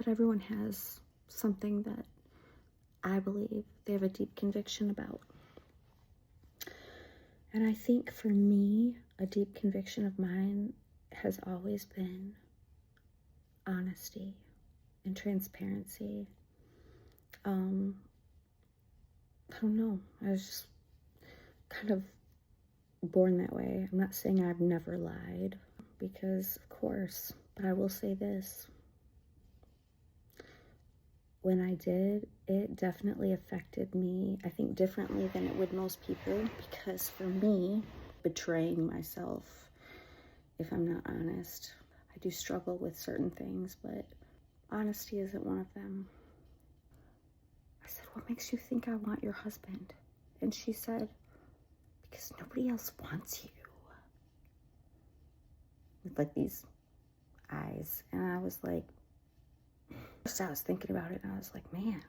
But everyone has something that I believe they have a deep conviction about. And I think for me, a deep conviction of mine has always been honesty and transparency. I don't know. I was just kind of born that way. I'm not saying I've never lied, because of course, but I will say this. When I did, it definitely affected me, I think, differently than it would most people, because for me, betraying myself, if I'm not honest, I do struggle with certain things, but honesty isn't one of them. I said, "What makes you think I want your husband?" And she said, "Because nobody else wants you." With like these eyes. And I was like, first I was thinking about it and I was like, man,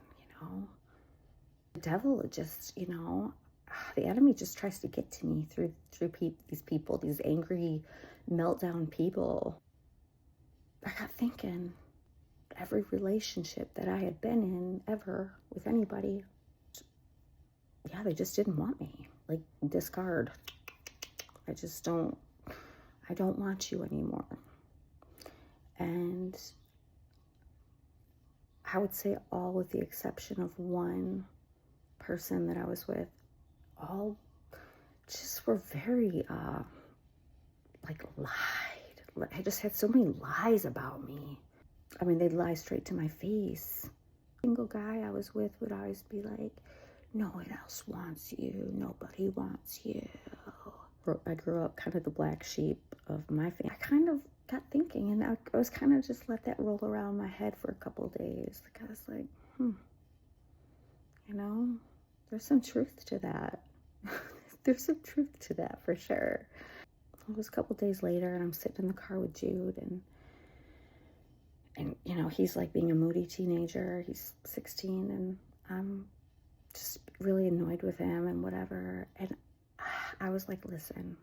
the devil just, the enemy just tries to get to me through these people, these angry, meltdown people. I got thinking, every relationship that I had been in ever with anybody, yeah, they just didn't want me. Like, discard. I don't want you anymore. And I would say all with the exception of one person that I was with, all just were very, lied. I just had so many lies about me. I mean, they'd lie straight to my face. Single guy I was with would always be like, "No one else wants you. Nobody wants you." I grew up kind of the black sheep of my family. I kind of got thinking, and I was kind of just let that roll around my head for a couple of days. Like, I was like, there's some truth to that. There's some truth to that for sure. It was a couple days later, and I'm sitting in the car with Jude, and he's like being a moody teenager. He's 16, and I'm just really annoyed with him and whatever. And I was like, "Listen,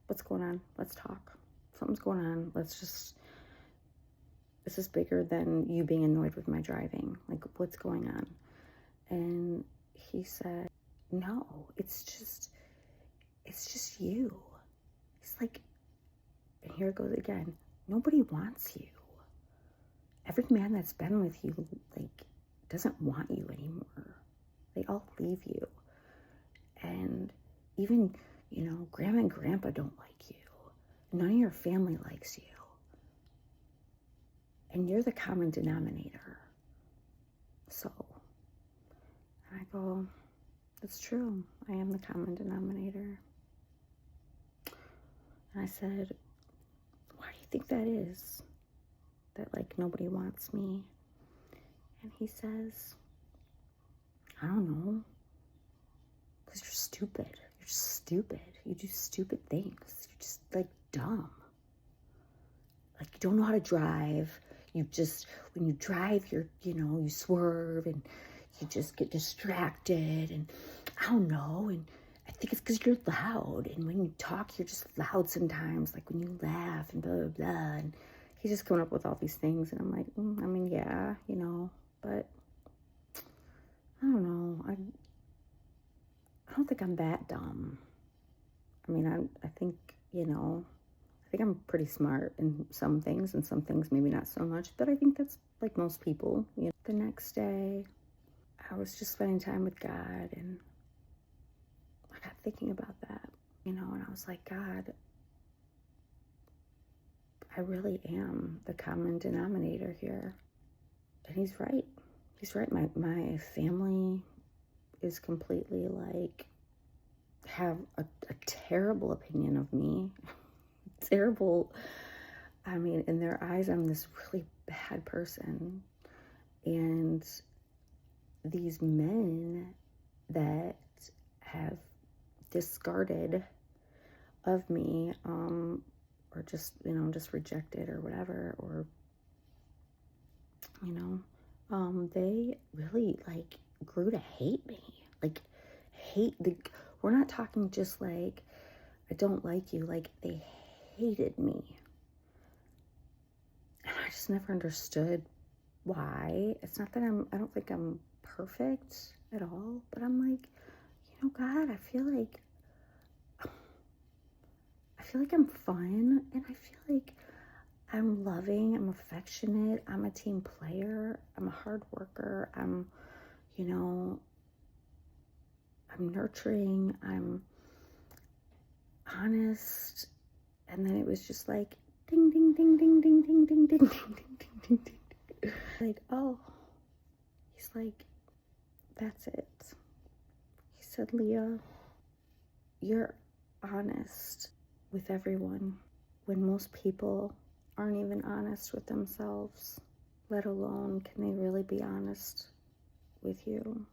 what's going on? Let's talk. Something's going on. This is bigger than you being annoyed with my driving. Like, what's going on?" And he said, "No, it's just you." He's like, and here it goes again, "Nobody wants you. Every man that's been with you, like, doesn't want you anymore. They all leave you. And even, grandma and grandpa don't like you. None of your family likes you. And you're the common denominator. So," and I go, "That's true. I am the common denominator." And I said, "Why do you think that is? That, like, nobody wants me?" And he says, "I don't know. Because you're stupid. You're just stupid. You do stupid things. You're just, like, dumb. Like, you don't know how to drive. When you drive, you swerve and you just get distracted, and I don't know, and I think it's because you're loud, and when you talk, you're just loud sometimes, like when you laugh and blah, blah, blah." And he's just coming up with all these things, and I'm like, I mean, yeah, but I don't know. I don't think I'm that dumb. I mean, I think, I think I'm pretty smart in some things, and some things maybe not so much, but I think that's like most people. The next day, I was just spending time with God, and I got thinking about that, and I was like, "God, I really am the common denominator here." And he's right. He's right. My family is completely like, have a terrible opinion of me. Terrible. I mean, in their eyes, I'm this really bad person. And these men that have discarded of me, or just rejected or whatever, or, they really, like, grew to hate me. Like, we're not talking just like, "I don't like you," like, they hated me. And I just never understood why. It's not that I don't think I'm perfect at all, but I'm like, God, I feel like I'm fun, and I feel like I'm loving, I'm affectionate, I'm a team player, I'm a hard worker, I'm nurturing, I'm honest. And then it was just like ding ding ding ding ding ding ding ding ding ding ding ding ding. Like, oh, he's like, that's it. He said, Leah, you're honest with everyone when most people aren't even honest with themselves, let alone can they really be honest with you.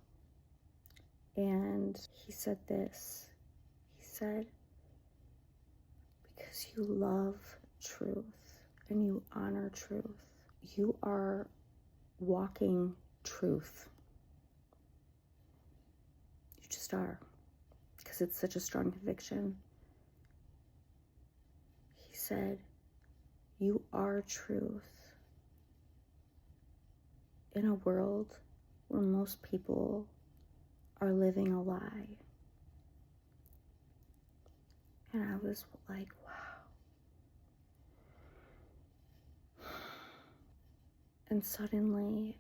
And he said this. He said, because you love truth and you honor truth, you are walking truth. You just are, because it's such a strong conviction. He said, you are truth in a world where most people are living a lie. And I was like, wow. And suddenly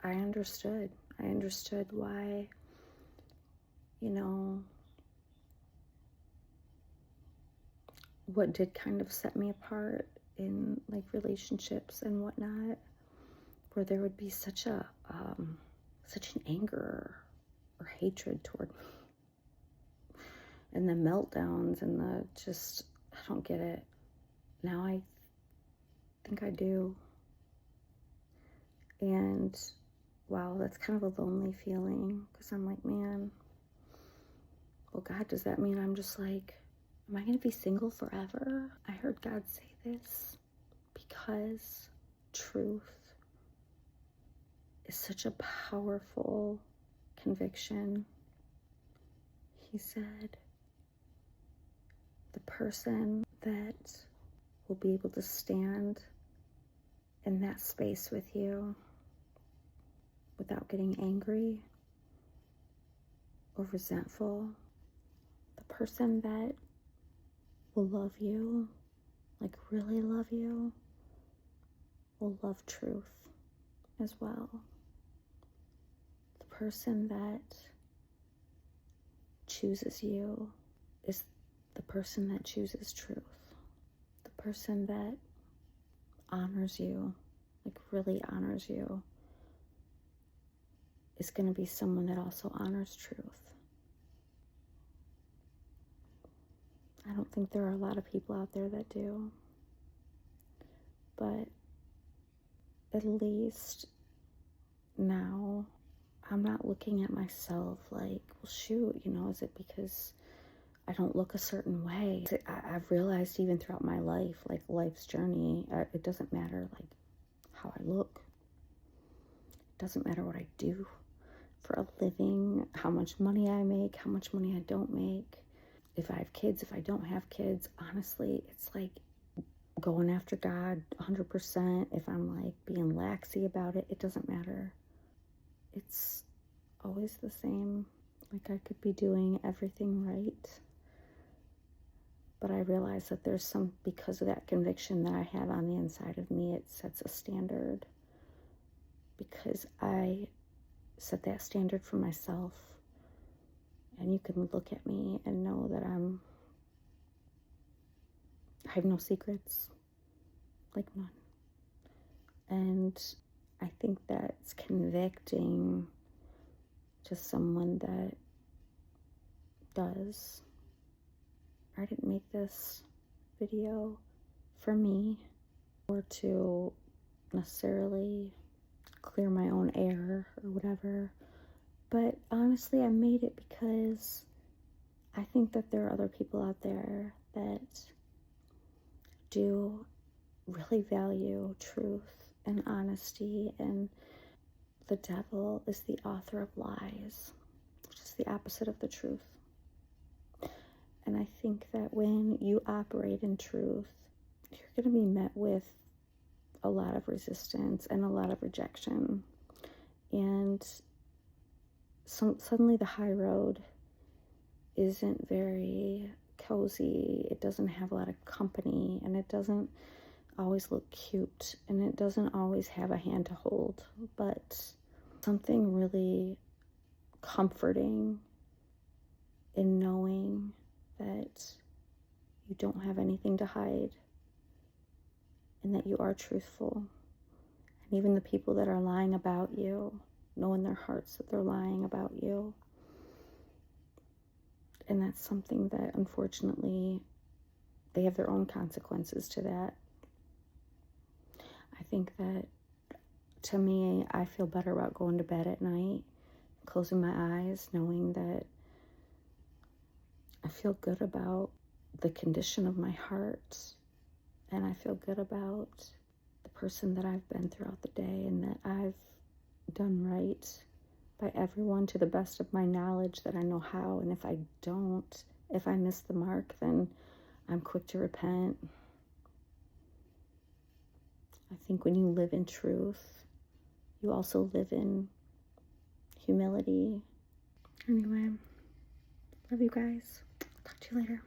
I understood. I understood why, what did kind of set me apart in like relationships and whatnot, where there would be such an anger or hatred toward me, and the meltdowns and I don't get it. Now I think I do. And wow, that's kind of a lonely feeling, because I'm like, man, well, God, does that mean I'm just like, am I going to be single forever? I heard God say this because truth is such a powerful conviction. He said, the person that will be able to stand in that space with you without getting angry or resentful, the person that will love you, like really love you, will love truth as well. The person that chooses you is the person that chooses truth. The person that honors you, like really honors you, is going to be someone that also honors truth. I don't think there are a lot of people out there that do. But at least now I'm not looking at myself like, well, shoot, is it because I don't look a certain way? I've realized even throughout my life, like life's journey, it doesn't matter like how I look. It doesn't matter what I do for a living, how much money I make, how much money I don't make, if I have kids, if I don't have kids. Honestly, it's like going after God 100%. If I'm like being laxy about it, it doesn't matter. It's always the same. Like I could be doing everything right, but I realize that there's because of that conviction that I have on the inside of me, it sets a standard, because I set that standard for myself. And you can look at me and know that I have no secrets, like none. And I think that's convicting to someone that does. I didn't make this video for me or to necessarily clear my own air or whatever. But honestly, I made it because I think that there are other people out there that do really value truth and honesty, and the devil is the author of lies, which is the opposite of the truth. And I think that when you operate in truth, you're going to be met with a lot of resistance and a lot of rejection. And suddenly the high road isn't very cozy. It doesn't have a lot of company, and it doesn't always look cute, and it doesn't always have a hand to hold, but something really comforting in knowing that you don't have anything to hide and that you are truthful. And even the people that are lying about you know in their hearts that they're lying about you. And that's something that, unfortunately, they have their own consequences to that. I think that, to me, I feel better about going to bed at night, closing my eyes, knowing that I feel good about the condition of my heart, and I feel good about the person that I've been throughout the day, and that I've done right by everyone to the best of my knowledge that I know how. And if I don't, if I miss the mark, then I'm quick to repent. I think when you live in truth, you also live in humility. Anyway, love you guys. Talk to you later.